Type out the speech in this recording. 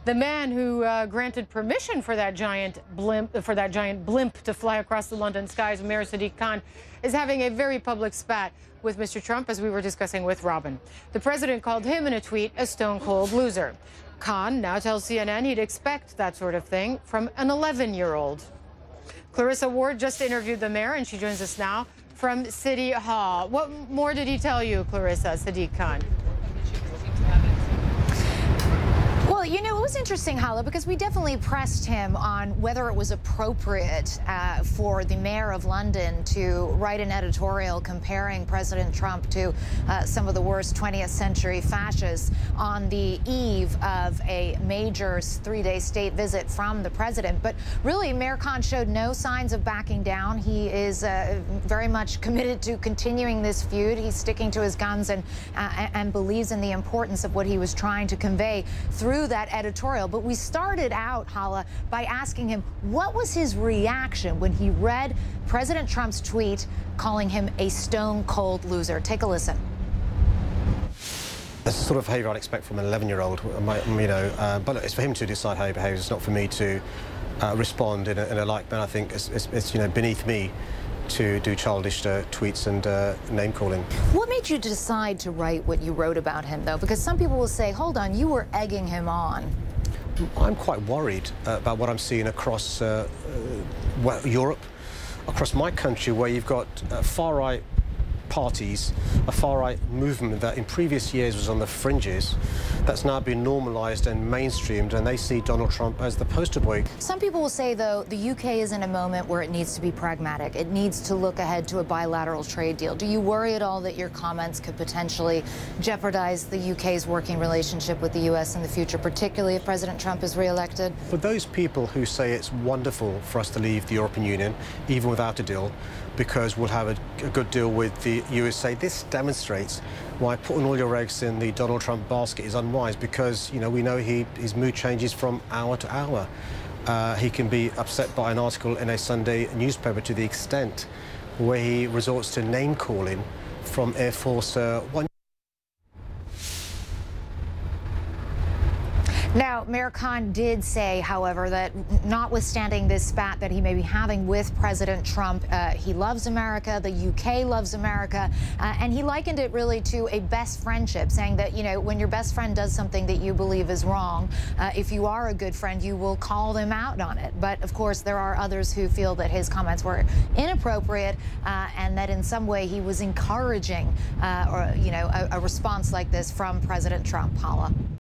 The man who granted permission for that giant blimp to fly across the London skies, Mayor Sadiq Khan, is having a very public spat with Mr. Trump, as we were discussing with Robin. The president called him in a tweet a stone-cold loser. Khan now tells CNN he'd expect that sort of thing from an 11-year-old. Clarissa Ward just interviewed the mayor, and she joins us now from City Hall. What more did he tell you, Clarissa, Sadiq Khan? Well, you know, it was interesting, Hala, because we definitely pressed him on whether it was appropriate for the mayor of London to write an editorial comparing President Trump to some of the worst 20th century fascists on the eve of a major three-day state visit from the president. But really, Mayor Khan showed no signs of backing down. He is very much committed to continuing this feud. He's sticking to his guns and believes in the importance of what he was trying to convey through that editorial. But we started out, Hala, by asking him what was his reaction when he read President Trump's tweet calling him a stone-cold loser. Take a listen. That's the sort of behaviour I'd expect from an 11-year-old, but it's for him to decide how he behaves. It's not for me to respond in a like manner. I think it's beneath me to do childish tweets and name-calling. What made you decide to write what you wrote about him, though? Because some people will say, hold on, you were egging him on. I'm quite worried about what I'm seeing across Europe, across my country, where you've got far-right parties, a far-right movement that in previous years was on the fringes, that's now been normalised and mainstreamed, and they see Donald Trump as the poster boy. Some people will say, though, the UK is in a moment where it needs to be pragmatic. It needs to look ahead to a bilateral trade deal. Do you worry at all that your comments could potentially jeopardize the UK's working relationship with the US in the future, particularly if President Trump is re-elected? For those people who say it's wonderful for us to leave the European Union, even without a deal, because we'll have a good deal with the USA, this demonstrates why putting all your eggs in the Donald Trump basket is unwise, because, we know his mood changes from hour to hour. He can be upset by an article in a Sunday newspaper to the extent where he resorts to name-calling from Air Force One. Now, Mayor Khan did say, however, that notwithstanding this spat that he may be having with President Trump, he loves America, the UK loves America, and he likened it really to a best friendship, saying that, when your best friend does something that you believe is wrong, if you are a good friend, you will call them out on it. But, of course, there are others who feel that his comments were inappropriate and that in some way he was encouraging, a response like this from President Trump. Hala.